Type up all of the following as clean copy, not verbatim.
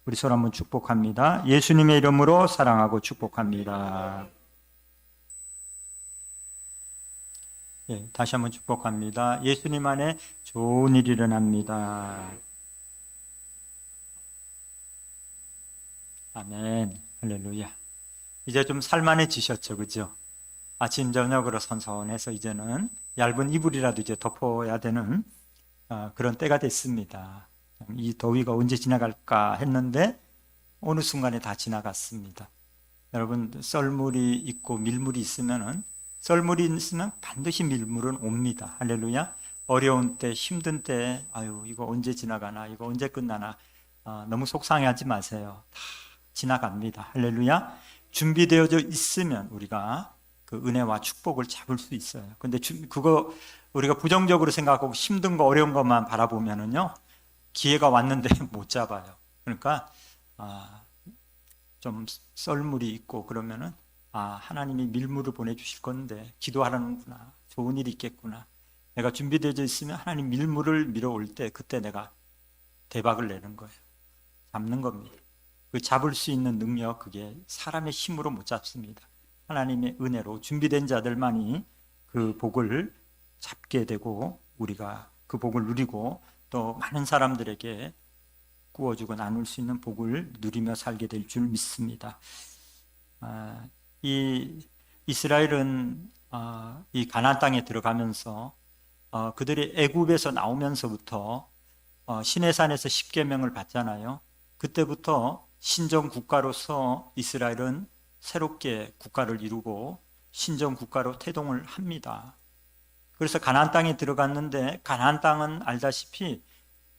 우리 서로 한번 축복합니다. 예수님의 이름으로 사랑하고 축복합니다. 예, 다시 한번 축복합니다. 예수님 안에 좋은 일이 일어납니다. 아멘. 할렐루야. 이제 좀 살만해지셨죠, 그죠? 아침 저녁으로 선선해서 이제는 얇은 이불이라도 이제 덮어야 되는 그런 때가 됐습니다. 이 더위가 언제 지나갈까 했는데 어느 순간에 다 지나갔습니다. 여러분, 썰물이 있고 밀물이 있으면은, 썰물이 있으면 반드시 밀물은 옵니다. 할렐루야. 어려운 때, 힘든 때, 아유, 이거 언제 지나가나, 이거 언제 끝나나, 너무 속상해하지 마세요. 다 지나갑니다. 할렐루야. 준비되어져 있으면 우리가 그 은혜와 축복을 잡을 수 있어요. 근데 그거 우리가 부정적으로 생각하고 힘든 거, 어려운 것만 바라보면은요, 기회가 왔는데 못 잡아요. 그러니까, 좀 썰물이 있고 그러면은 하나님이 밀물을 보내주실 건데 기도하라는구나, 좋은 일이 있겠구나, 내가 준비되어 있으면 하나님 밀물을 밀어올 때 그때 내가 대박을 내는 거예요. 잡는 겁니다. 그 잡을 수 있는 능력, 그게 사람의 힘으로 못 잡습니다. 하나님의 은혜로 준비된 자들만이 그 복을 잡게 되고 우리가 그 복을 누리고 또 많은 사람들에게 구워주고 나눌 수 있는 복을 누리며 살게 될 줄 믿습니다. 이 이스라엘은 이 가나안 땅에 들어가면서 그들이 애굽에서 나오면서부터 시내산에서 십계명을 받잖아요. 그때부터 신정 국가로서 이스라엘은 새롭게 국가를 이루고 신정 국가로 태동을 합니다. 그래서 가나안 땅에 들어갔는데 가나안 땅은 알다시피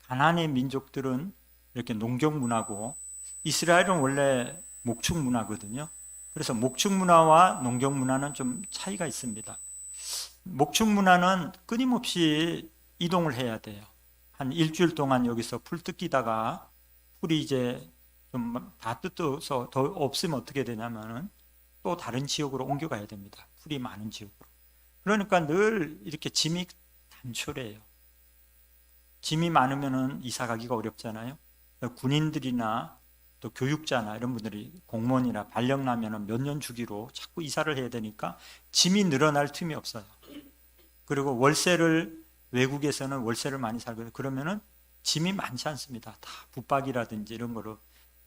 가나안의 민족들은 이렇게 농경 문화고 이스라엘은 원래 목축 문화거든요. 그래서 목축 문화와 농경 문화는 좀 차이가 있습니다. 목축 문화는 끊임없이 이동을 해야 돼요. 한 일주일 동안 여기서 풀 뜯기다가 풀이 이제 좀 다 뜯어서 더 없으면 어떻게 되냐면은 또 다른 지역으로 옮겨가야 됩니다. 풀이 많은 지역으로. 그러니까 늘 이렇게 짐이 단촐해요. 짐이 많으면은 이사 가기가 어렵잖아요. 군인들이나 또 교육자나 이런 분들이 공무원이나 발령 나면은 몇 년 주기로 자꾸 이사를 해야 되니까 짐이 늘어날 틈이 없어요. 그리고 외국에서는 월세를 많이 살거든요. 그러면은 짐이 많지 않습니다. 다 붙박이라든지 이런 거로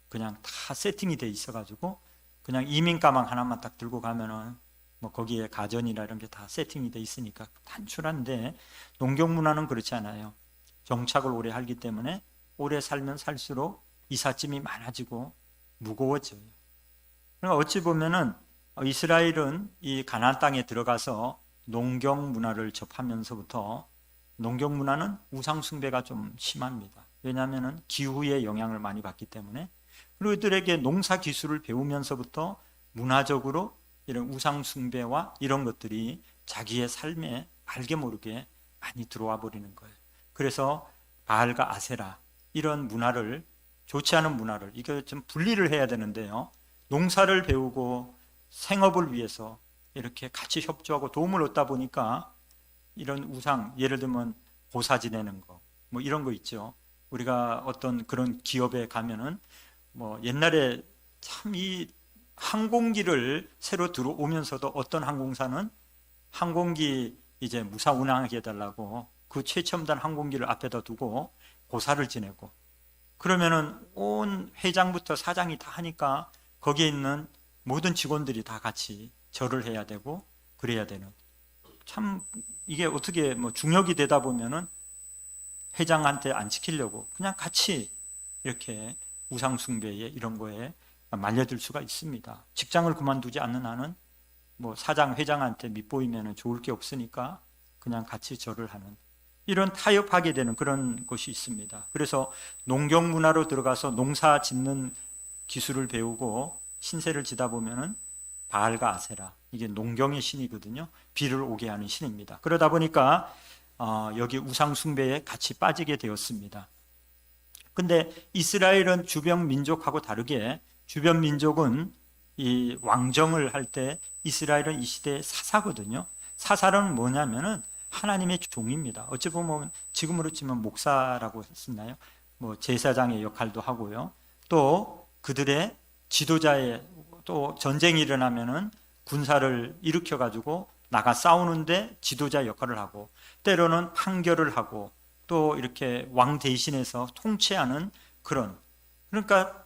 그냥 다 세팅이 돼 있어가지고 그냥 이민 가방 하나만 딱 들고 가면은 뭐 거기에 가전이나 이런 게 다 세팅이 돼 있으니까 단출한데, 농경 문화는 그렇지 않아요. 정착을 오래 하기 때문에 오래 살면 살수록 이삿짐이 많아지고 무거워져요. 그러니까 어찌 보면은 이스라엘은 이 가나안 땅에 들어가서 농경 문화를 접하면서부터, 농경 문화는 우상 숭배가 좀 심합니다. 왜냐하면 기후의 영향을 많이 받기 때문에. 그리고 이들에게 농사 기술을 배우면서부터 문화적으로 이런 우상 숭배와 이런 것들이 자기의 삶에 알게 모르게 많이 들어와 버리는 거예요. 그래서 바알과 아세라, 이런 문화를, 좋지 않은 문화를, 이거 좀 분리를 해야 되는데요. 농사를 배우고 생업을 위해서 이렇게 같이 협조하고 도움을 얻다 보니까 이런 우상, 예를 들면 고사 지내는 거, 뭐 이런 거 있죠. 우리가 어떤 그런 기업에 가면은 뭐 옛날에 참 이 항공기를 새로 들어오면서도 어떤 항공사는 항공기 이제 무사 운항하게 해달라고 그 최첨단 항공기를 앞에다 두고 고사를 지내고, 그러면은 온 회장부터 사장이 다 하니까 거기에 있는 모든 직원들이 다 같이 절을 해야 되고 그래야 되는, 참 이게 어떻게 뭐 중역이 되다 보면은 회장한테 안 지키려고 그냥 같이 이렇게 우상숭배에 이런 거에 말려들 수가 있습니다. 직장을 그만두지 않는 한은 뭐 사장, 회장한테 밑보이면 좋을 게 없으니까 그냥 같이 절을 하는, 이런 타협하게 되는 그런 것이 있습니다. 그래서 농경 문화로 들어가서 농사 짓는 기술을 배우고 신세를 지다 보면은 바알과 아세라, 이게 농경의 신이거든요. 비를 오게 하는 신입니다. 그러다 보니까 여기 우상 숭배에 같이 빠지게 되었습니다. 근데 이스라엘은 주변 민족하고 다르게, 주변 민족은 이 왕정을 할 때 이스라엘은 이 시대의 사사거든요. 사사는 뭐냐면은 하나님의 종입니다. 어찌 보면 지금으로 치면 목사라고 했나요? 뭐 제사장의 역할도 하고요. 또 그들의 지도자의 또 전쟁이 일어나면은 군사를 일으켜 가지고 나가 싸우는데 지도자 역할을 하고 때로는 판결을 하고 또 이렇게 왕 대신해서 통치하는 그런, 그러니까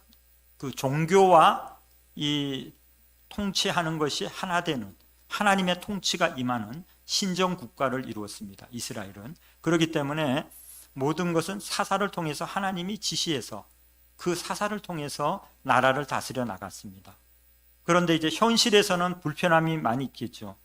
그 종교와 이 통치하는 것이 하나 되는 하나님의 통치가 임하는 신정 국가를 이루었습니다. 이스라엘은. 그렇기 때문에 모든 것은 사사를 통해서 하나님이 지시해서 그 사사를 통해서 나라를 다스려 나갔습니다. 그런데 이제 현실에서는 불편함이 많이 있겠죠.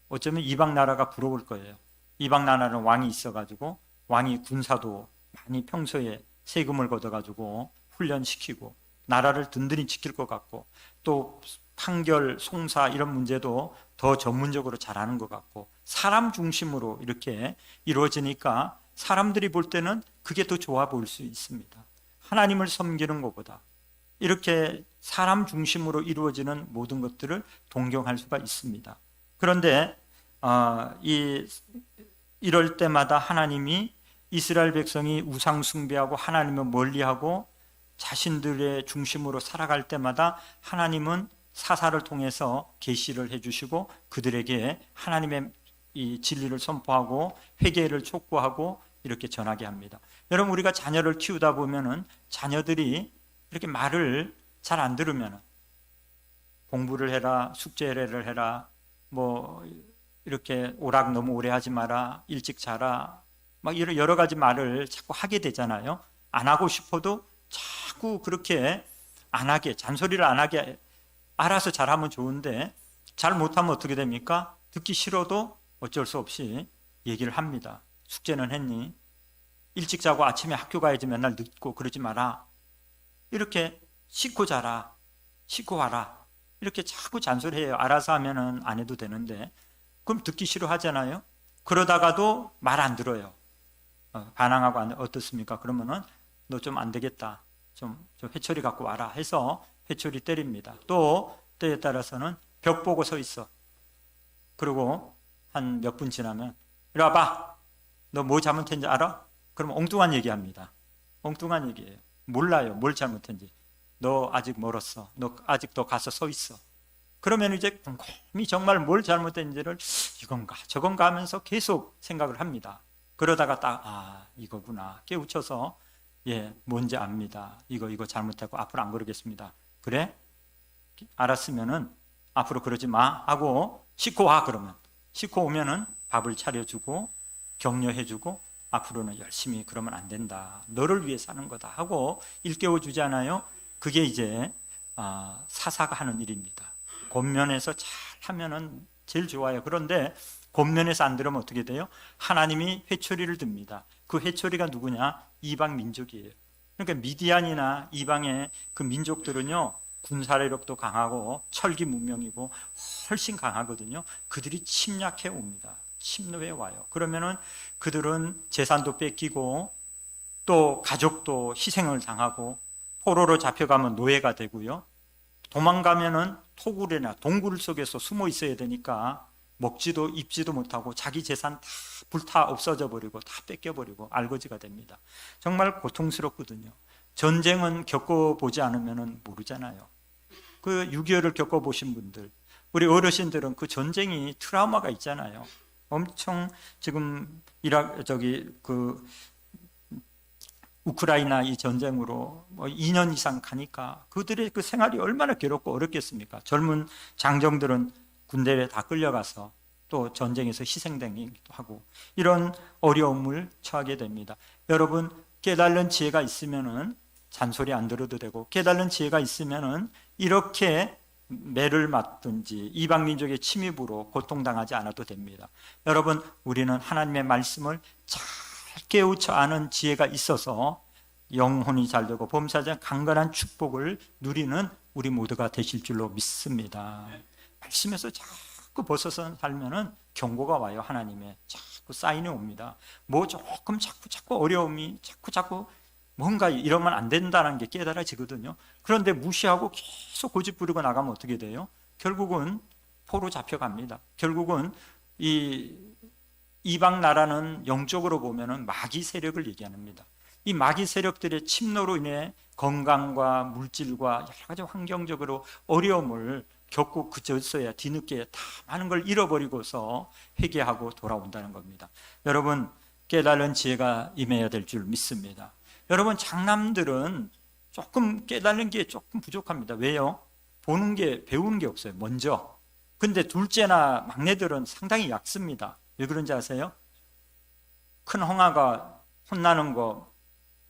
어쩌면 이방 나라가 부러울 거예요. 이방 나라는 왕이 있어가지고 왕이 군사도 많이 평소에 세금을 걷어가지고 훈련시키고 나라를 든든히 지킬 것 같고 또 판결, 송사 이런 문제도 더 전문적으로 잘하는 것 같고 사람 중심으로 이렇게 이루어지니까 사람들이 볼 때는 그게 더 좋아 보일 수 있습니다. 하나님을 섬기는 것보다 이렇게 사람 중심으로 이루어지는 모든 것들을 동경할 수가 있습니다. 그런데 이럴 때마다 하나님이 이스라엘 백성이 우상 숭배하고 하나님을 멀리하고 자신들의 중심으로 살아갈 때마다 하나님은 사사를 통해서 계시를 해주시고 그들에게 하나님의 이 진리를 선포하고 회개를 촉구하고 이렇게 전하게 합니다. 여러분, 우리가 자녀를 키우다 보면은 자녀들이 이렇게 말을 잘 안 들으면 공부를 해라, 숙제를 해라, 뭐 이렇게 오락 너무 오래 하지 마라, 일찍 자라, 막 이런 여러 가지 말을 자꾸 하게 되잖아요. 안 하고 싶어도 자꾸 그렇게 안 하게, 잔소리를 안 하게 알아서 잘하면 좋은데 잘 못하면 어떻게 됩니까? 듣기 싫어도 어쩔 수 없이 얘기를 합니다. 숙제는 했니? 일찍 자고 아침에 학교 가야지 맨날 늦고 그러지 마라. 이렇게 씻고 자라, 씻고 와라. 이렇게 자꾸 잔소리해요. 알아서 하면은 안 해도 되는데 그럼 듣기 싫어하잖아요. 그러다가도 말 안 들어요. 반항하고 어떻습니까? 그러면은 너 좀 안 되겠다. 좀 회초리 갖고 와라 해서 회초리 때립니다. 또 때에 따라서는 벽 보고 서 있어. 그리고 한 몇 분 지나면 이리 와봐. 너 뭐 잘못했는지 알아? 그럼 엉뚱한 얘기합니다. 엉뚱한 얘기예요. 몰라요. 뭘 잘못했는지. 너 아직 멀었어. 너 아직 더 가서 서 있어. 그러면 이제 곰곰이 정말 뭘 잘못했는지를 이건가 저건가 하면서 계속 생각을 합니다. 그러다가 딱 이거구나 깨우쳐서 뭔지 압니다. 이거 잘못했고 앞으로 안 그러겠습니다. 그래? 알았으면은 앞으로 그러지 마 하고 씻고 와. 그러면 씻고 오면은 밥을 차려주고 격려해주고 앞으로는 열심히 그러면 안 된다. 너를 위해 사는 거다 하고 일깨워 주잖아요. 그게 이제 사사가 하는 일입니다. 권면에서 잘 하면은 제일 좋아요. 그런데 권면에서 안 들으면 어떻게 돼요? 하나님이 회초리를 듭니다. 그 회초리가 누구냐? 이방 민족이에요. 그러니까 미디안이나 이방의 그 민족들은요 군사력도 강하고 철기 문명이고 훨씬 강하거든요. 그들이 침략해 옵니다. 침노해 와요. 그러면은 그들은 재산도 뺏기고 또 가족도 희생을 당하고 포로로 잡혀가면 노예가 되고요. 도망가면은 토굴이나 동굴 속에서 숨어 있어야 되니까 먹지도 입지도 못하고 자기 재산 다 불타 없어져 버리고 다 뺏겨버리고 알거지가 됩니다. 정말 고통스럽거든요. 전쟁은 겪어보지 않으면 모르잖아요. 그 6.25를 겪어보신 분들, 우리 어르신들은 그 전쟁이 트라우마가 있잖아요. 엄청 지금 우크라이나 이 전쟁으로 2년 이상 가니까 그들의 그 생활이 얼마나 괴롭고 어렵겠습니까? 젊은 장정들은 군대에 다 끌려가서 또 전쟁에서 희생되기도 하고 이런 어려움을 처하게 됩니다. 여러분, 깨달은 지혜가 있으면은 잔소리 안 들어도 되고 깨달은 지혜가 있으면은 이렇게 매를 맞든지 이방 민족의 침입으로 고통당하지 않아도 됩니다. 여러분, 우리는 하나님의 말씀을 잘 깨우쳐 아는 지혜가 있어서 영혼이 잘 되고 범사자 강건한 축복을 누리는 우리 모두가 되실 줄로 믿습니다. 말씀에서 자꾸 벗어서 살면은 경고가 와요. 하나님의 자꾸 사인이 옵니다. 뭐 조금 자꾸 어려움이 자꾸 뭔가 이러면 안 된다는 게 깨달아지거든요. 그런데 무시하고 계속 고집 부리고 나가면 어떻게 돼요? 결국은 포로 잡혀갑니다. 결국은 이 이방 나라는 영적으로 보면은 마귀 세력을 얘기합니다. 이 마귀 세력들의 침노로 인해 건강과 물질과 여러 가지 환경적으로 어려움을 겪고 그쳤어야 뒤늦게 다 많은 걸 잃어버리고서 회개하고 돌아온다는 겁니다. 여러분, 깨달은 지혜가 임해야 될 줄 믿습니다. 여러분, 장남들은 조금 깨달는 게 조금 부족합니다. 왜요? 보는 게, 배우는 게 없어요, 먼저. 근데 둘째나 막내들은 상당히 얕습니다. 왜 그런지 아세요? 큰 형아가 혼나는 거,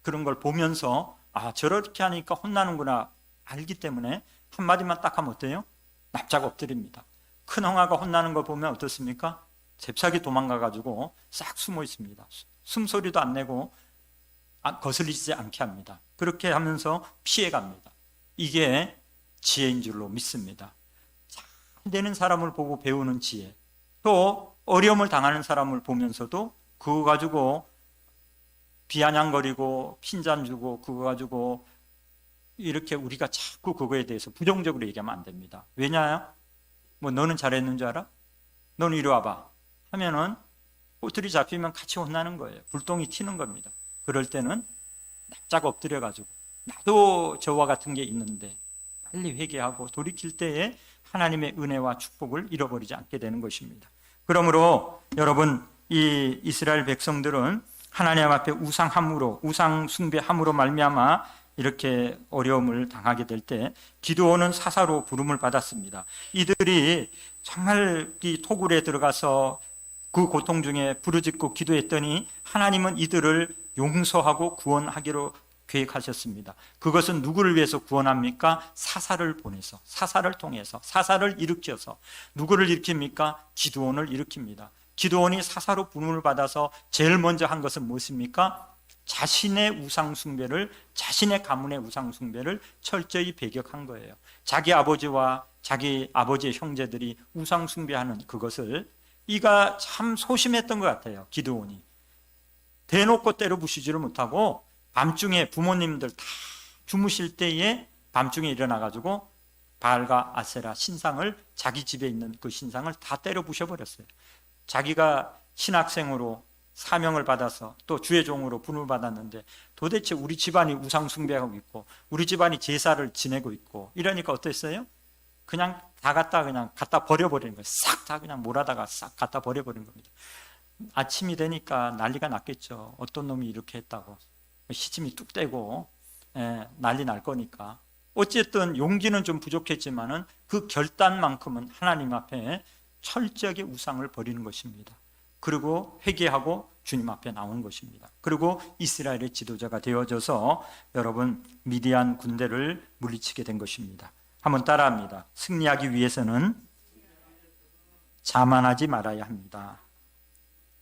그런 걸 보면서 아, 저렇게 하니까 혼나는구나 알기 때문에 한마디만 딱 하면 어때요? 납작 엎드립니다. 큰 형아가 혼나는 거 보면 어떻습니까? 잽싸게 도망가가지고 싹 숨어 있습니다. 숨소리도 안 내고 거슬리지 않게 합니다. 그렇게 하면서 피해갑니다. 이게 지혜인 줄로 믿습니다. 잘 되는 사람을 보고 배우는 지혜, 또 어려움을 당하는 사람을 보면서도 그거 가지고 비아냥거리고 핀잔 주고 그거 가지고 이렇게 우리가 자꾸 그거에 대해서 부정적으로 얘기하면 안 됩니다. 왜냐? 뭐 너는 잘했는 줄 알아? 너는 이리 와봐 하면은 꼬투리 잡히면 같이 혼나는 거예요. 불똥이 튀는 겁니다. 그럴 때는 납작 엎드려 가지고 나도 저와 같은 게 있는데 빨리 회개하고 돌이킬 때에 하나님의 은혜와 축복을 잃어버리지 않게 되는 것입니다. 그러므로 여러분, 이 이스라엘 백성들은 하나님 앞에 우상함으로, 우상 숭배함으로 말미암아 이렇게 어려움을 당하게 될 때 기드온은 사사로 부름을 받았습니다. 이들이 정말 이 토굴에 들어가서 그 고통 중에 부르짖고 기도했더니 하나님은 이들을 용서하고 구원하기로 계획하셨습니다. 그것은 누구를 위해서 구원합니까? 사사를 보내서, 사사를 통해서, 사사를 일으켜서. 누구를 일으킵니까? 기드온을 일으킵니다. 기드온이 사사로 부름을 받아서 제일 먼저 한 것은 무엇입니까? 자신의 우상 숭배를, 자신의 가문의 우상 숭배를 철저히 배격한 거예요. 자기 아버지와 자기 아버지의 형제들이 우상 숭배하는 그것을 이가 참 소심했던 것 같아요. 기드온이 대놓고 때려 부수지를 못하고 밤중에 부모님들 다 주무실 때에 밤중에 일어나가지고 바알과 아세라 신상을, 자기 집에 있는 그 신상을 다 때려 부셔버렸어요. 자기가 신학생으로 사명을 받아서 또 주의 종으로 부름을 받았는데 도대체 우리 집안이 우상 숭배하고 있고 우리 집안이 제사를 지내고 있고 이러니까 어땠어요? 그냥 다 갖다 버려버리는 거예요. 싹 다 그냥 몰아다가 싹 갖다 버려버리는 겁니다. 아침이 되니까 난리가 났겠죠. 어떤 놈이 이렇게 했다고 시침이 뚝 떼고 난리 날 거니까. 어쨌든 용기는 좀 부족했지만은 그 결단만큼은 하나님 앞에 철저하게 우상을 버리는 것입니다. 그리고 회개하고 주님 앞에 나오는 것입니다. 그리고 이스라엘의 지도자가 되어져서 여러분 미디안 군대를 물리치게 된 것입니다. 한번 따라합니다. 승리하기 위해서는 자만하지 말아야 합니다.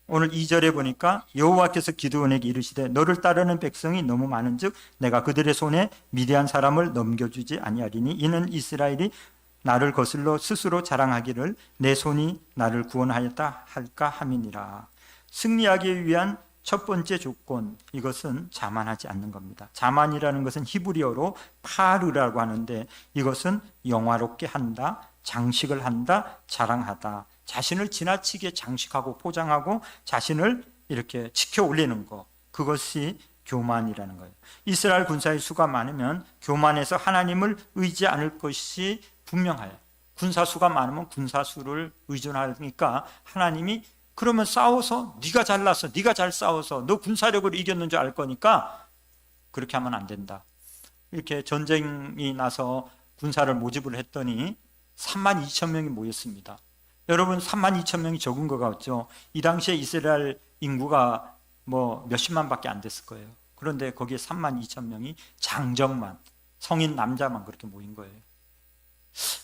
오늘 2절에 보니까 여호와께서 기드온에게 이르시되 너를 따르는 백성이 너무 많은즉 내가 그들의 손에 미디안 사람을 넘겨주지 아니하리니 이는 이스라엘이 나를 거슬러 스스로 자랑하기를 내 손이 나를 구원하였다 할까 함이니라. 승리하기 위한 첫 번째 조건, 이것은 자만하지 않는 겁니다. 자만이라는 것은 히브리어로 파르라고 하는데 이것은 영화롭게 한다, 장식을 한다, 자랑하다. 자신을 지나치게 장식하고 포장하고 자신을 이렇게 치켜 올리는 것, 그것이 교만이라는 거예요. 이스라엘 군사의 수가 많으면 교만해서 하나님을 의지 않을 것이 분명해요. 군사수가 많으면 군사수를 의존하니까 하나님이 그러면 싸워서 네가 잘났어, 네가 잘 싸워서 너 군사력으로 이겼는 줄 알 거니까 그렇게 하면 안 된다. 이렇게 전쟁이 나서 군사를 모집을 했더니 32,000명이 모였습니다. 여러분 32,000명이 적은 것 같죠? 이 당시에 이스라엘 인구가 뭐 몇십만밖에 안 됐을 거예요. 그런데 거기에 32,000명이 장정만, 성인 남자만 그렇게 모인 거예요.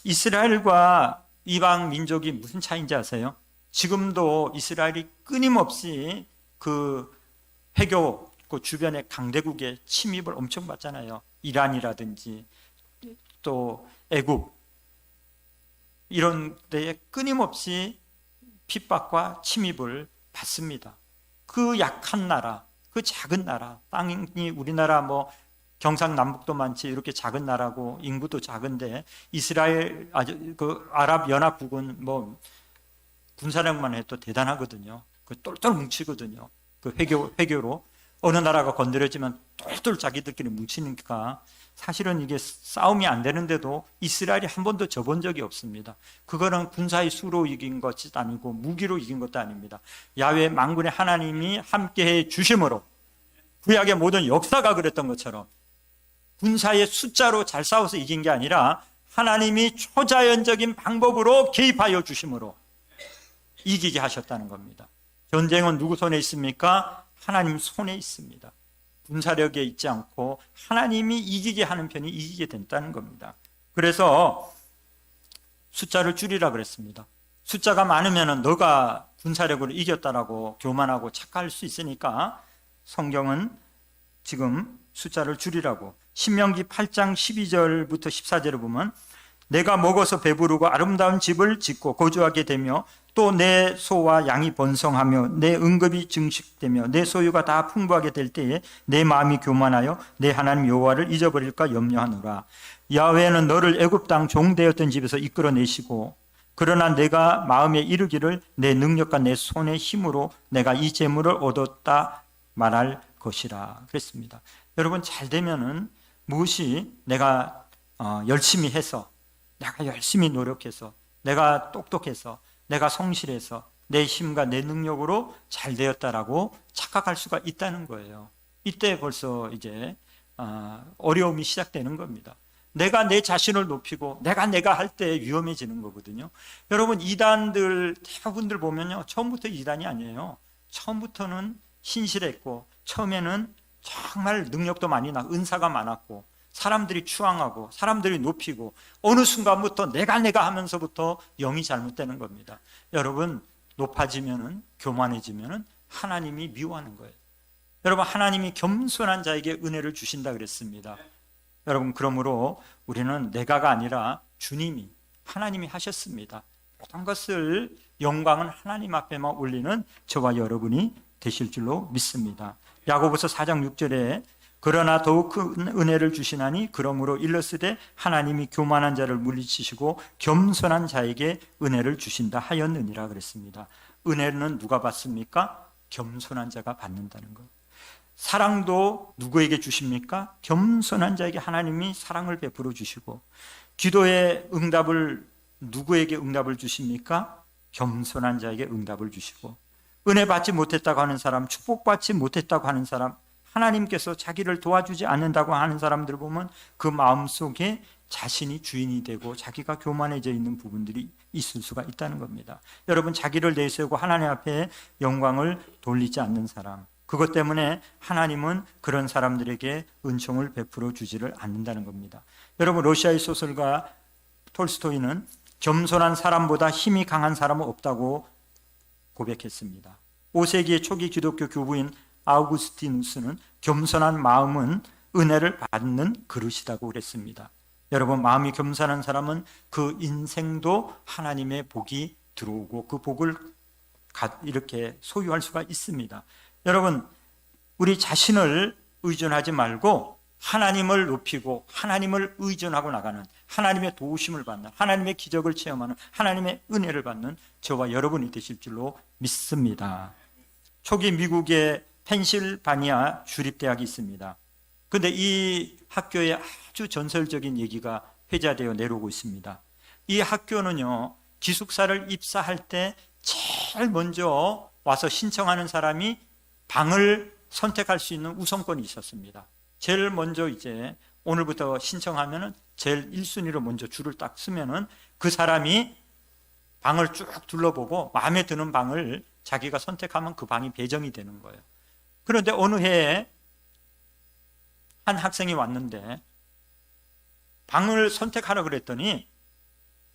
이스라엘과 이방 민족이 무슨 차이인지 아세요? 지금도 이스라엘이 끊임없이 그 회교 그 주변의 강대국의 침입을 엄청 받잖아요. 이란이라든지 또 애굽 이런 데에 끊임없이 핍박과 침입을 받습니다. 그 약한 나라, 그 작은 나라, 땅이 우리나라 뭐 경상남북도 많지 이렇게 작은 나라고 인구도 작은데 이스라엘 그 아랍 연합국은 뭐 군사력만 해도 대단하거든요. 그 똘똘 뭉치거든요. 그 회교로 어느 나라가 건드려지면 똘똘 자기들끼리 뭉치니까 사실은 이게 싸움이 안 되는데도 이스라엘이 한 번도 져본 적이 없습니다. 그거는 군사의 수로 이긴 것이 아니고 무기로 이긴 것도 아닙니다. 야훼 만군의 하나님이 함께해 주심으로, 구약의 모든 역사가 그랬던 것처럼 군사의 숫자로 잘 싸워서 이긴 게 아니라 하나님이 초자연적인 방법으로 개입하여 주심으로 이기게 하셨다는 겁니다. 전쟁은 누구 손에 있습니까? 하나님 손에 있습니다. 군사력에 있지 않고 하나님이 이기게 하는 편이 이기게 된다는 겁니다. 그래서 숫자를 줄이라 그랬습니다. 숫자가 많으면 너가 군사력으로 이겼다라고 교만하고 착각할 수 있으니까 성경은 지금 숫자를 줄이라고. 신명기 8장 12절부터 14절을 보면 내가 먹어서 배부르고 아름다운 집을 짓고 거주하게 되며 또 내 소와 양이 번성하며 내 응급이 증식되며 내 소유가 다 풍부하게 될 때에 내 마음이 교만하여 내 하나님 여호와를 잊어버릴까 염려하노라. 야훼는 너를 애굽 땅 종되었던 집에서 이끌어내시고 그러나 내가 마음에 이르기를 내 능력과 내 손의 힘으로 내가 이 재물을 얻었다 말할 것이라 그랬습니다. 여러분, 잘 되면은 무엇이 내가 열심히 해서, 내가 열심히 노력해서, 내가 똑똑해서, 내가 성실해서 내 힘과 내 능력으로 잘 되었다라고 착각할 수가 있다는 거예요. 이때 벌써 이제 어려움이 시작되는 겁니다. 내가 내 자신을 높이고 내가 할 때 위험해지는 거거든요. 여러분, 이단들 대부분들 보면요, 처음부터 이단이 아니에요. 처음부터는 신실했고 처음에는 정말 능력도 많이 나고 은사가 많았고 사람들이 추앙하고 사람들이 높이고 어느 순간부터 내가 하면서부터 영이 잘못되는 겁니다. 여러분, 높아지면은, 교만해지면은 하나님이 미워하는 거예요. 여러분, 하나님이 겸손한 자에게 은혜를 주신다 그랬습니다. 여러분, 그러므로 우리는 내가가 아니라 주님이, 하나님이 하셨습니다. 모든 것을, 영광은 하나님 앞에만 올리는 저와 여러분이 되실 줄로 믿습니다. 야고보서 4장 6절에 그러나 더욱 큰 은혜를 주시나니 그러므로 일러스되 하나님이 교만한 자를 물리치시고 겸손한 자에게 은혜를 주신다 하였느니라 그랬습니다. 은혜는 누가 받습니까? 겸손한 자가 받는다는 것. 사랑도 누구에게 주십니까? 겸손한 자에게 하나님이 사랑을 베풀어 주시고, 기도의 응답을 누구에게 응답을 주십니까? 겸손한 자에게 응답을 주시고, 은혜 받지 못했다고 하는 사람, 축복받지 못했다고 하는 사람, 하나님께서 자기를 도와주지 않는다고 하는 사람들 보면 그 마음속에 자신이 주인이 되고 자기가 교만해져 있는 부분들이 있을 수가 있다는 겁니다. 여러분, 자기를 내세우고 하나님 앞에 영광을 돌리지 않는 사람, 그것 때문에 하나님은 그런 사람들에게 은총을 베풀어 주지를 않는다는 겁니다. 여러분, 러시아의 소설가 톨스토이는 겸손한 사람보다 힘이 강한 사람은 없다고 고백했습니다. 5세기의 초기 기독교 교부인 아우구스티누스는 겸손한 마음은 은혜를 받는 그릇이라고 그랬습니다. 여러분, 마음이 겸손한 사람은 그 인생도 하나님의 복이 들어오고 그 복을 이렇게 소유할 수가 있습니다. 여러분, 우리 자신을 의존하지 말고 하나님을 높이고 하나님을 의존하고 나가는, 하나님의 도우심을 받는, 하나님의 기적을 체험하는, 하나님의 은혜를 받는 저와 여러분이 되실 줄로 믿습니다. 초기 미국의 펜실바니아 주립대학이 있습니다. 그런데 이 학교에 아주 전설적인 얘기가 회자되어 내려오고 있습니다. 이 학교는요, 기숙사를 입사할 때 제일 먼저 와서 신청하는 사람이 방을 선택할 수 있는 우선권이 있었습니다. 제일 먼저 이제 오늘부터 신청하면은 제일 1순위로 먼저 줄을 딱 쓰면은 그 사람이 방을 쭉 둘러보고 마음에 드는 방을 자기가 선택하면 그 방이 배정이 되는 거예요. 그런데 어느 해에 한 학생이 왔는데 방을 선택하라 그랬더니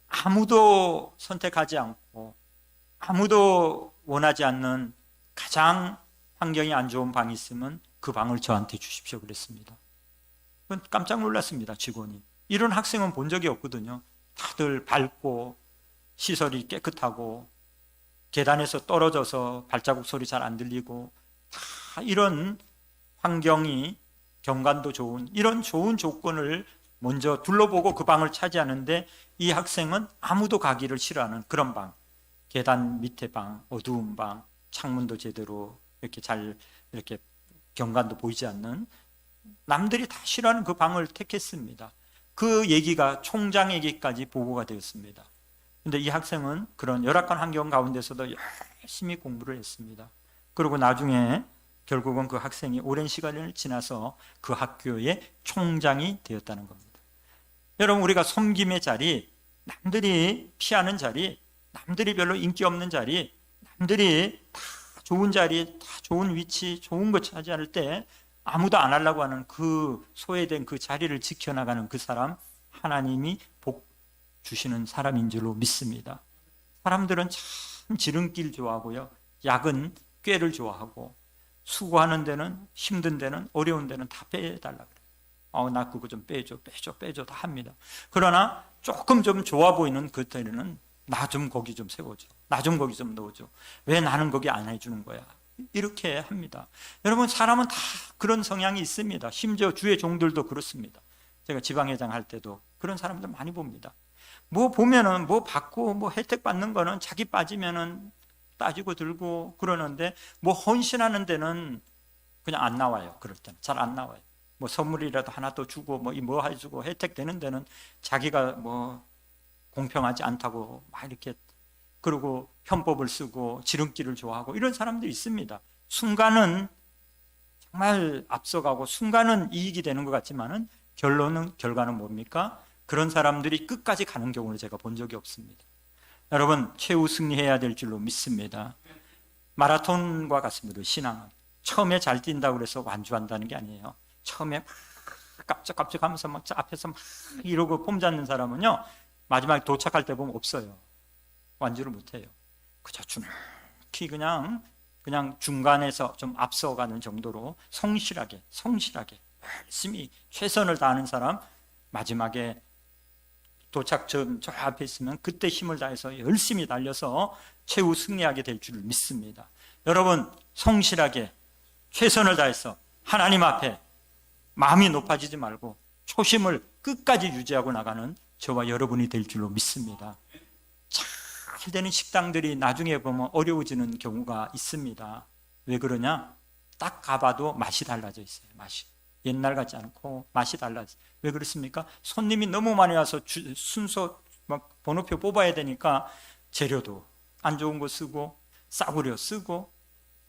아무도 선택하지 않고 아무도 원하지 않는 가장 환경이 안 좋은 방이 있으면 그 방을 저한테 주십시오 그랬습니다. 깜짝 놀랐습니다. 직원이. 이런 학생은 본 적이 없거든요. 다들 밝고 시설이 깨끗하고 계단에서 떨어져서 발자국 소리 잘 안 들리고 다 이런 환경이, 경관도 좋은 이런 좋은 조건을 먼저 둘러보고 그 방을 차지하는데, 이 학생은 아무도 가기를 싫어하는 그런 방, 계단 밑에 방, 어두운 방, 창문도 제대로 이렇게 잘 이렇게 경관도 보이지 않는 남들이 다 싫어하는 그 방을 택했습니다. 그 얘기가 총장에게까지 보고가 되었습니다. 근데 이 학생은 그런 열악한 환경 가운데서도 열심히 공부를 했습니다. 그리고 나중에 결국은 그 학생이 오랜 시간을 지나서 그 학교의 총장이 되었다는 겁니다. 여러분, 우리가 섬김의 자리, 남들이 피하는 자리, 남들이 별로 인기 없는 자리, 남들이 다 좋은 자리, 다 좋은 위치, 좋은 거 차지할 때 아무도 안 하려고 하는 그 소외된 그 자리를 지켜나가는 그 사람, 하나님이 복 주시는 사람인 줄로 믿습니다. 사람들은 참 지름길 좋아하고요, 야근, 꾀를 좋아하고, 수고하는 데는, 힘든 데는, 어려운 데는 다 빼달라 그래요. 나 그거 좀 빼줘 다 합니다. 그러나 조금 좀 좋아 보이는 그 때는 나 좀 거기 좀 세워줘, 나 좀 거기 좀 넣어줘, 왜 나는 거기 안 해주는 거야, 이렇게 합니다. 여러분, 사람은 다 그런 성향이 있습니다. 심지어 주의 종들도 그렇습니다. 제가 지방회장 할 때도 그런 사람들 많이 봅니다. 뭐 보면은 뭐 받고 뭐 혜택 받는 거는 자기 빠지면은 따지고 들고 그러는데, 뭐 헌신하는 데는 그냥 안 나와요. 그럴 때는 잘 안 나와요. 뭐 선물이라도 하나 더 주고 뭐 해주고 혜택 되는 데는 자기가 뭐 공평하지 않다고 막 이렇게, 그리고 편법을 쓰고 지름길을 좋아하고 이런 사람들이 있습니다. 순간은 정말 앞서가고 순간은 이익이 되는 것 같지만은 결과는 뭡니까? 그런 사람들이 끝까지 가는 경우를 제가 본 적이 없습니다. 여러분, 최후 승리해야 될 줄로 믿습니다. 마라톤과 같습니다. 신앙은 처음에 잘 뛴다고 해서 완주한다는 게 아니에요. 처음에 막 깜짝깜짝 하면서 막 앞에서 막 이러고 폼 잡는 사람은요, 마지막에 도착할 때 보면 없어요. 완주를 못해요. 그저 준히 그냥 중간에서 좀 앞서가는 정도로 성실하게 열심히 최선을 다하는 사람, 마지막에 도착점 저 앞에 있으면 그때 힘을 다해서 열심히 달려서 최후 승리하게 될 줄 믿습니다. 여러분, 성실하게 최선을 다해서 하나님 앞에 마음이 높아지지 말고 초심을 끝까지 유지하고 나가는 저와 여러분이 될 줄로 믿습니다. 잘 되는 식당들이 나중에 보면 어려워지는 경우가 있습니다. 왜 그러냐? 딱 가봐도 맛이 달라져 있어요. 맛이 옛날 같지 않고 맛이 달라져. 왜 그렇습니까? 손님이 너무 많이 와서 순서 막 번호표 뽑아야 되니까 재료도 안 좋은 거 쓰고 싸구려 쓰고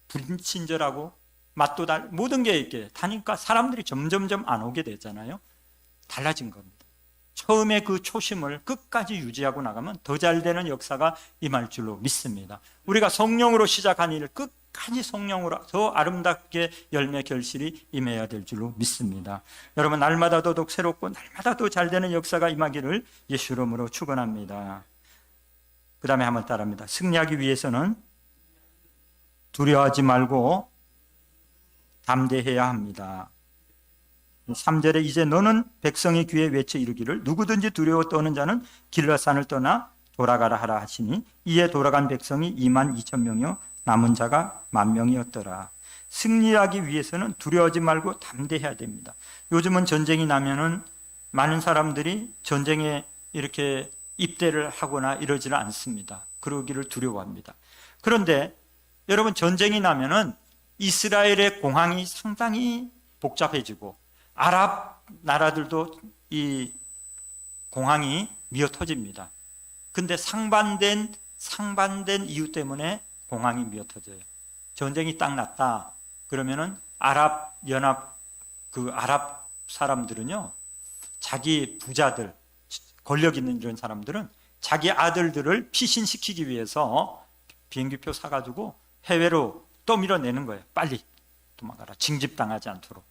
불친절하고 맛도 모든 게 이렇게 다니까 사람들이 점점점 안 오게 되잖아요. 달라진 겁니다. 처음에 그 초심을 끝까지 유지하고 나가면 더 잘 되는 역사가 임할 줄로 믿습니다. 우리가 성령으로 시작한 일을 끝까지 성령으로 더 아름답게 열매 결실이 임해야 될 줄로 믿습니다. 여러분, 날마다 더욱 새롭고 날마다 더 잘 되는 역사가 임하기를 예수 이름으로 축원합니다. 그 다음에 한번 따라합니다. 승리하기 위해서는 두려워하지 말고 담대해야 합니다. 3절에 이제 너는 백성의 귀에 외쳐 이르기를 누구든지 두려워 떠는 자는 길라산을 떠나 돌아가라 하라 하시니 이에 돌아간 백성이 22,000명이요 남은 자가 10,000명이었더라. 승리하기 위해서는 두려워하지 말고 담대해야 됩니다. 요즘은 전쟁이 나면은 많은 사람들이 전쟁에 이렇게 입대를 하거나 이러지는 않습니다. 그러기를 두려워합니다. 그런데 여러분, 전쟁이 나면은 이스라엘의 공항이 상당히 복잡해지고 아랍 나라들도 이 공항이 미어 터집니다. 근데 상반된 이유 때문에 공항이 미어 터져요. 전쟁이 딱 났다 그러면은 아랍 사람들은요, 자기 부자들, 권력 있는 이런 사람들은 자기 아들들을 피신시키기 위해서 비행기표 사가지고 해외로 떠밀어내는 거예요. 빨리 도망가라, 징집당하지 않도록.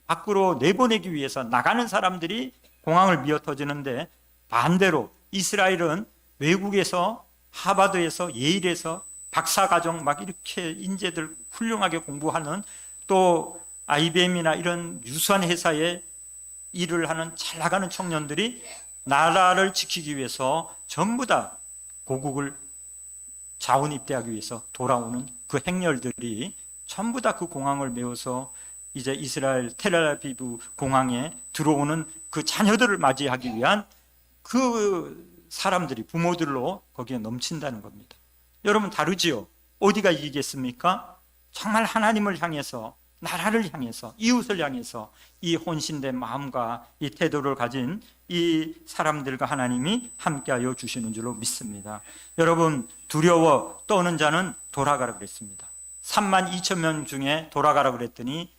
밖으로 내보내기 위해서 나가는 사람들이 공항을 미어 터지는데, 반대로 이스라엘은 외국에서 하버드에서 예일에서 박사과정 막 이렇게 인재들 훌륭하게 공부하는, 또 IBM이나 이런 유수한 회사에 일을 하는 잘 나가는 청년들이 나라를 지키기 위해서 전부 다 고국을 자원 입대하기 위해서 돌아오는 그 행렬들이 전부 다 그 공항을 메워서 이제 이스라엘 텔아비브 공항에 들어오는 그 자녀들을 맞이하기 위한 그 사람들이 부모들로 거기에 넘친다는 겁니다. 여러분, 다르지요? 어디가 이기겠습니까? 정말 하나님을 향해서 나라를 향해서, 이웃을 향해서 이 혼신된 마음과 이 태도를 가진 이 사람들과 하나님이 함께하여 주시는 줄로 믿습니다. 여러분, 두려워 떠는 자는 돌아가라 그랬습니다. 32,000명 중에 돌아가라 그랬더니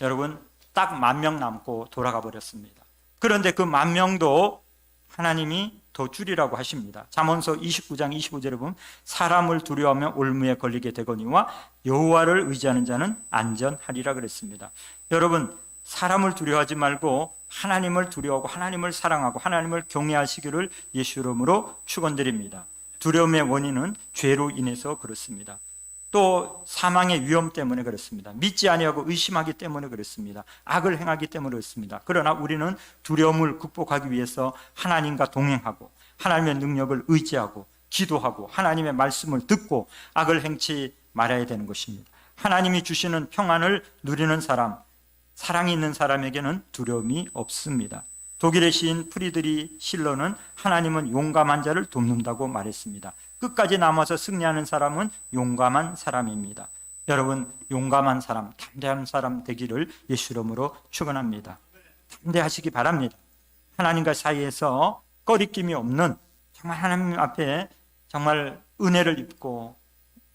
여러분 딱 10,000명 남고 돌아가 버렸습니다. 그런데 그 10,000명도 하나님이 더 줄이라고 하십니다. 잠언서 29장 25절에 보면 사람을 두려워하면 올무에 걸리게 되거니와 여호와를 의지하는 자는 안전하리라 그랬습니다. 여러분, 사람을 두려워하지 말고 하나님을 두려워하고 하나님을 사랑하고 하나님을 경외하시기를 예수 이름으로 축원드립니다. 두려움의 원인은 죄로 인해서 그렇습니다. 또 사망의 위험 때문에 그렇습니다. 믿지 아니하고 의심하기 때문에 그렇습니다. 악을 행하기 때문에 그렇습니다. 그러나 우리는 두려움을 극복하기 위해서 하나님과 동행하고 하나님의 능력을 의지하고 기도하고 하나님의 말씀을 듣고 악을 행치 말아야 되는 것입니다. 하나님이 주시는 평안을 누리는 사람, 사랑이 있는 사람에게는 두려움이 없습니다. 독일의 시인 프리드리 실러는 하나님은 용감한 자를 돕는다고 말했습니다. 끝까지 남아서 승리하는 사람은 용감한 사람입니다. 여러분, 용감한 사람, 담대한 사람 되기를 예수 이름으로 축원합니다. 담대하시기 바랍니다. 하나님과 사이에서 꺼리낌이 없는, 정말 하나님 앞에 정말 은혜를 입고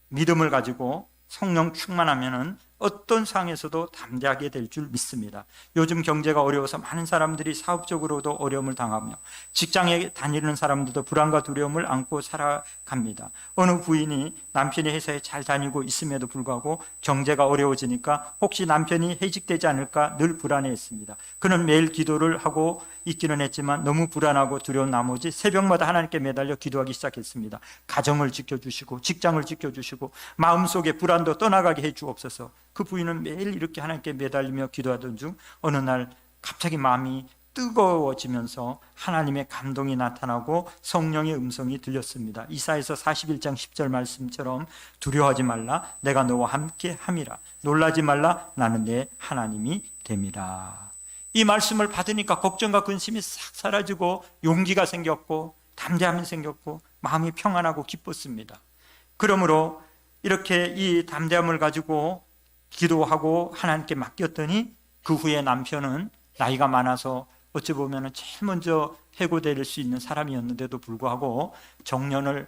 믿음을 가지고 성령 충만하면은 어떤 상황에서도 담대하게 될 줄 믿습니다. 요즘 경제가 어려워서 많은 사람들이 사업적으로도 어려움을 당하며 직장에 다니는 사람들도 불안과 두려움을 안고 살아갑니다. 어느 부인이 남편이 회사에 잘 다니고 있음에도 불구하고 경제가 어려워지니까 혹시 남편이 해직되지 않을까 늘 불안해했습니다. 그는 매일 기도를 하고 있기는 했지만 너무 불안하고 두려운 나머지 새벽마다 하나님께 매달려 기도하기 시작했습니다. 가정을 지켜주시고 직장을 지켜주시고 마음속에 불안도 떠나가게 해주옵소서. 그 부인은 매일 이렇게 하나님께 매달리며 기도하던 중 어느 날 갑자기 마음이 뜨거워지면서 하나님의 감동이 나타나고 성령의 음성이 들렸습니다. 이사야서 41장 10절 말씀처럼 두려워하지 말라, 내가 너와 함께 함이라. 놀라지 말라, 나는 내 하나님이 됨이라. 이 말씀을 받으니까 걱정과 근심이 싹 사라지고 용기가 생겼고 담대함이 생겼고 마음이 평안하고 기뻤습니다. 그러므로 이렇게 이 담대함을 가지고 기도하고 하나님께 맡겼더니 그 후에 남편은 나이가 많아서 어찌 보면 제일 먼저 해고될 수 있는 사람이었는데도 불구하고 정년을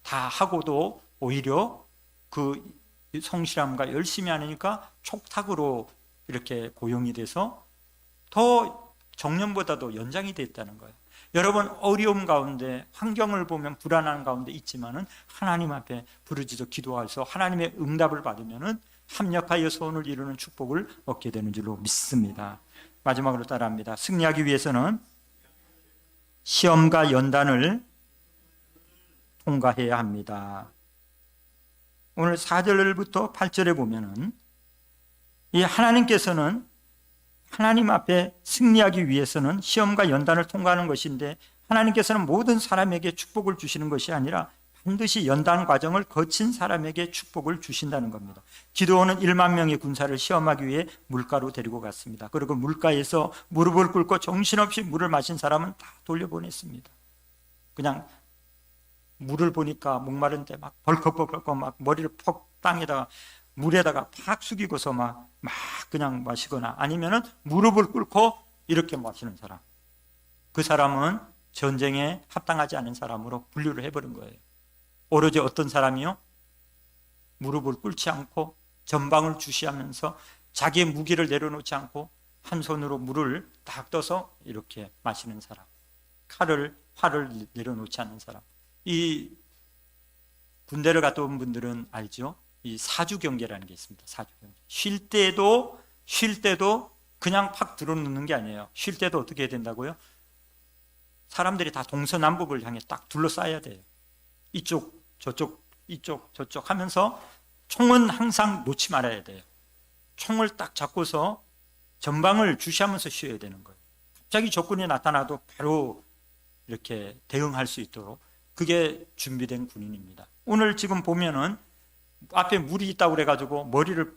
다 하고도 오히려 그 성실함과 열심히 하니까 촉탁으로 이렇게 고용이 돼서 더 정년보다도 연장이 됐다는 거예요. 여러분, 어려움 가운데 환경을 보면 불안한 가운데 있지만은 하나님 앞에 부르짖어 기도해서 하나님의 응답을 받으면은 합력하여 소원을 이루는 축복을 얻게 되는 줄로 믿습니다. 마지막으로 따라합니다. 승리하기 위해서는 시험과 연단을 통과해야 합니다. 오늘 4절부터 8절에 보면은 이 하나님께서는 하나님 앞에 승리하기 위해서는 시험과 연단을 통과하는 것인데 하나님께서는 모든 사람에게 축복을 주시는 것이 아니라 반드시 연단 과정을 거친 사람에게 축복을 주신다는 겁니다. 기드온은 1만 명의 군사를 시험하기 위해 물가로 데리고 갔습니다. 그리고 물가에서 무릎을 꿇고 정신없이 물을 마신 사람은 다 돌려보냈습니다. 그냥 물을 보니까 목마른데 막 벌컥벌컥 막 머리를 퍽 땅에다가 물에다가 팍 숙이고서 막 그냥 마시거나 아니면은 무릎을 꿇고 이렇게 마시는 사람, 그 사람은 전쟁에 합당하지 않은 사람으로 분류를 해버린 거예요. 오로지 어떤 사람이요? 무릎을 꿇지 않고 전방을 주시하면서 자기의 무기를 내려놓지 않고 한 손으로 물을 딱 떠서 이렇게 마시는 사람, 활을 내려놓지 않는 사람. 이 군대를 갔다 온 분들은 알죠? 이 사주경계라는 게 있습니다. 사주경계. 쉴 때도 그냥 팍 들어놓는 게 아니에요. 쉴 때도 어떻게 해야 된다고요? 사람들이 다 동서남북을 향해 딱 둘러싸야 돼요. 이쪽 저쪽 이쪽 저쪽 하면서 총은 항상 놓지 말아야 돼요. 총을 딱 잡고서 전방을 주시하면서 쉬어야 되는 거예요. 갑자기 적군이 나타나도 바로 이렇게 대응할 수 있도록, 그게 준비된 군인입니다. 오늘 지금 보면은 앞에 물이 있다고 그래가지고 머리를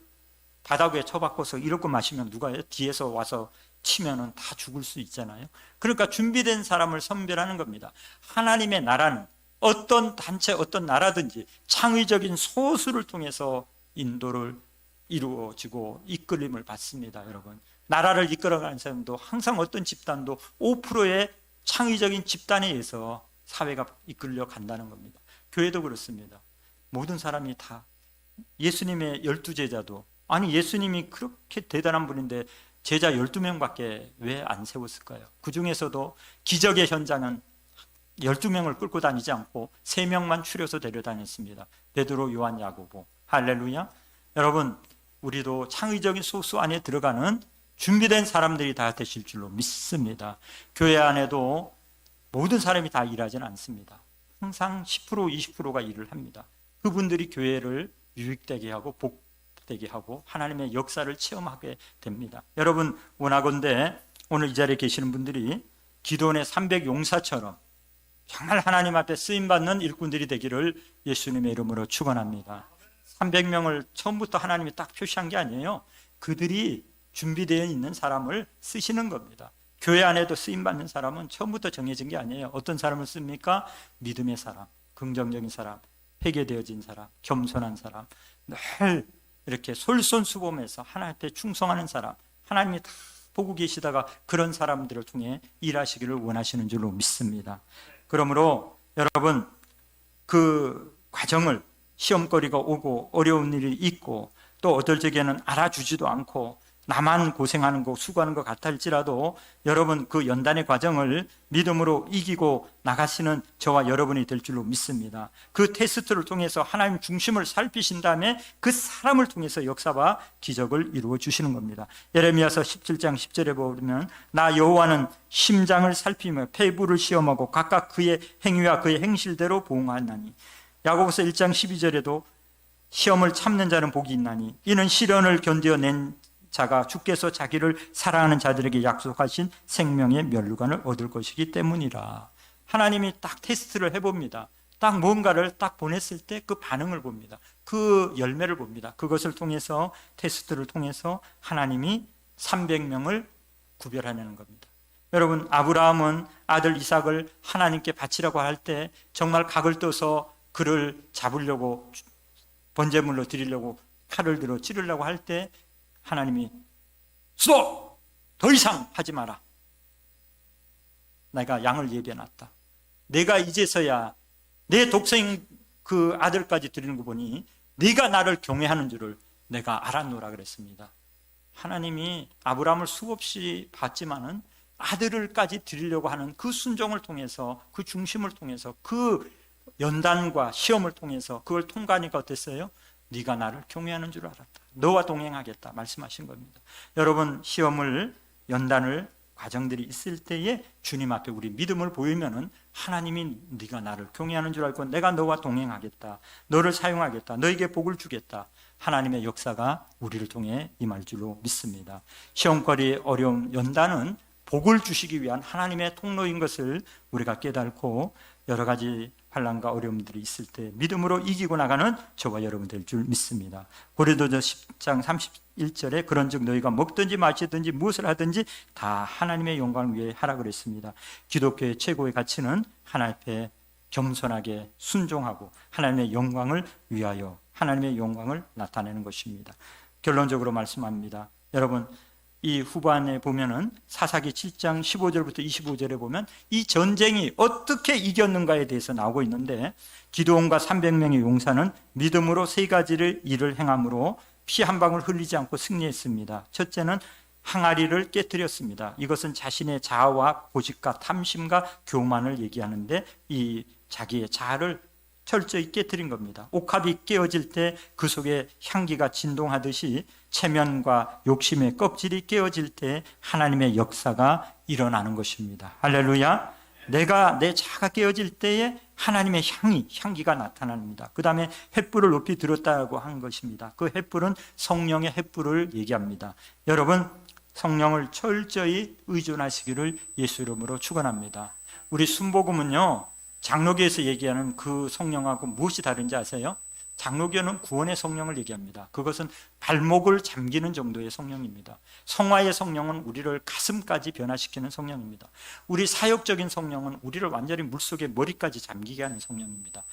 바닥에 쳐박고서 이러고 마시면 누가 뒤에서 와서 치면은 다 죽을 수 있잖아요. 그러니까 준비된 사람을 선별하는 겁니다. 하나님의 나라는 어떤 단체, 어떤 나라든지 창의적인 소수를 통해서 인도를 이루어지고 이끌림을 받습니다. 여러분, 나라를 이끌어가는 사람도 항상 어떤 집단도 5%의 창의적인 집단에 의해서 사회가 이끌려 간다는 겁니다. 교회도 그렇습니다. 모든 사람이 다 예수님의 12제자도, 아니 예수님이 그렇게 대단한 분인데 제자 12명밖에 왜 안 세웠을까요? 그 중에서도 기적의 현장은 12명을 끌고 다니지 않고 3명만 추려서 데려다녔습니다. 베드로, 요한, 야고보. 할렐루야. 여러분, 우리도 창의적인 소수 안에 들어가는 준비된 사람들이 다 되실 줄로 믿습니다. 교회 안에도 모든 사람이 다 일하지는 않습니다. 항상 10%, 20%가 일을 합니다. 그분들이 교회를 유익되게 하고 복되게 하고 하나님의 역사를 체험하게 됩니다. 여러분, 원하건대 오늘 이 자리에 계시는 분들이 기도원의 300용사처럼 정말 하나님 앞에 쓰임받는 일꾼들이 되기를 예수님의 이름으로 축원합니다. 300명을 처음부터 하나님이 딱 표시한 게 아니에요. 그들이 준비되어 있는 사람을 쓰시는 겁니다. 교회 안에도 쓰임받는 사람은 처음부터 정해진 게 아니에요. 어떤 사람을 씁니까? 믿음의 사람, 긍정적인 사람, 회개되어진 사람, 겸손한 사람, 늘 이렇게 솔선수범해서 하나님 앞에 충성하는 사람, 하나님이 다 보고 계시다가 그런 사람들을 통해 일하시기를 원하시는 줄로 믿습니다. 그러므로 여러분, 그 과정을, 시험거리가 오고 어려운 일이 있고 또 어떨 적에는 알아주지도 않고 나만 고생하는 거, 수고하는 것 같을지라도 여러분, 그 연단의 과정을 믿음으로 이기고 나가시는 저와 여러분이 될 줄로 믿습니다. 그 테스트를 통해서 하나님 중심을 살피신 다음에 그 사람을 통해서 역사와 기적을 이루어 주시는 겁니다. 예레미야서 17장 10절에 보면 나 여호와는 심장을 살피며 폐부를 시험하고 각각 그의 행위와 그의 행실대로 보응하나니. 야고보서 1장 12절에도 시험을 참는 자는 복이 있나니 이는 시련을 견뎌낸 자가 주께서 자기를 사랑하는 자들에게 약속하신 생명의 면류관을 얻을 것이기 때문이라. 하나님이 딱 테스트를 해봅니다. 딱 뭔가를 딱 보냈을 때 그 반응을 봅니다. 그 열매를 봅니다. 그것을 통해서, 테스트를 통해서 하나님이 300명을 구별하는 겁니다. 여러분, 아브라함은 아들 이삭을 하나님께 바치라고 할 때 정말 각을 떠서 그를 잡으려고, 번제물로 드리려고 칼을 들어 찌르려고 할 때 하나님이 스톱! 더 이상 하지 마라. 내가 양을 예비해놨다. 내가 이제서야 내 독생 그 아들까지 드리는 거 보니 네가 나를 경외하는 줄을 내가 알았노라 그랬습니다. 하나님이 아브라함을 수없이 봤지만은 아들을까지 드리려고 하는 그 순종을 통해서, 그 중심을 통해서, 그 연단과 시험을 통해서 그걸 통과하니까 어땠어요? 네가 나를 경외하는 줄 알았다. 너와 동행하겠다 말씀하신 겁니다. 여러분, 시험을, 연단을, 과정들이 있을 때에 주님 앞에 우리 믿음을 보이면은 하나님이 네가 나를 경외하는 줄 알고 내가 너와 동행하겠다, 너를 사용하겠다, 너에게 복을 주겠다, 하나님의 역사가 우리를 통해 임할 줄로 믿습니다. 시험거리, 어려움, 연단은 복을 주시기 위한 하나님의 통로인 것을 우리가 깨닫고 여러 가지 환난과 어려움들이 있을 때 믿음으로 이기고 나가는 저와 여러분 될 줄 믿습니다. 고린도서 10장 31절에 그런즉 너희가 먹든지 마시든지 무엇을 하든지 다 하나님의 영광을 위해 하라 그랬습니다. 기독교의 최고의 가치는 하나님 앞에 겸손하게 순종하고 하나님의 영광을 위하여 하나님의 영광을 나타내는 것입니다. 결론적으로 말씀합니다. 여러분, 이 후반에 보면은 사사기 7장 15절부터 25절에 보면 이 전쟁이 어떻게 이겼는가에 대해서 나오고 있는데, 기드온과 300명의 용사는 믿음으로 세 가지를 일을 행함으로 피 한 방울 흘리지 않고 승리했습니다. 첫째는 항아리를 깨뜨렸습니다. 이것은 자신의 자아와 고집과 탐심과 교만을 얘기하는데 이 자기의 자아를 철저히 깨뜨린 겁니다. 옥합이 깨어질 때 그 속에 향기가 진동하듯이 체면과 욕심의 껍질이 깨어질 때 하나님의 역사가 일어나는 것입니다. 할렐루야. 내가 내 자가 깨어질 때에 하나님의 향기가 나타납니다. 그 다음에 횃불을 높이 들었다고 한 것입니다. 그 횃불은 성령의 횃불을 얘기합니다. 여러분, 성령을 철저히 의존하시기를 예수 이름으로 축원합니다. 우리 순복음은요, 장로교에서 얘기하는 그 성령하고 무엇이 다른지 아세요? 장로교는 구원의 성령을 얘기합니다. 그것은 발목을 잠기는 정도의 성령입니다. 성화의 성령은 우리를 가슴까지 변화시키는 성령입니다. 우리 사역적인 성령은 우리를 완전히 물속에 머리까지 잠기게 하는 성령입니다.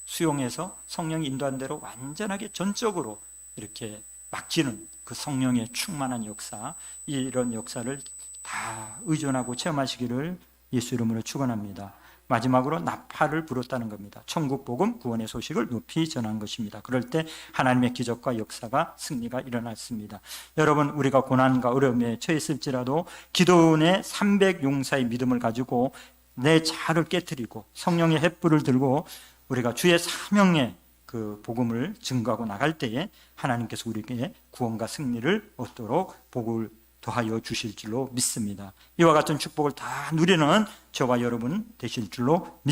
수용해서 성령이 인도한 대로 완전하게 전적으로 이렇게 막지는 그 성령의 충만한 역사, 이런 역사를 다 의존하고 체험하시기를 예수 이름으로 축원합니다. 마지막으로 나팔을 불었다는 겁니다. 천국 복음 구원의 소식을 높이 전한 것입니다. 그럴 때 하나님의 기적과 역사가 승리가 일어났습니다. 여러분, 우리가 고난과 어려움에 처했을지라도 기도원의 300용사의 믿음을 가지고 내 자아를 깨뜨리고 성령의 횃불을 들고 우리가 주의 사명의 그 복음을 증거하고 나갈 때에 하나님께서 우리에게 구원과 승리를 얻도록 복을 더하여 주실 줄로 믿습니다. 이와 같은 축복을 다 누리는 저와 여러분 되실 줄로 믿습니다.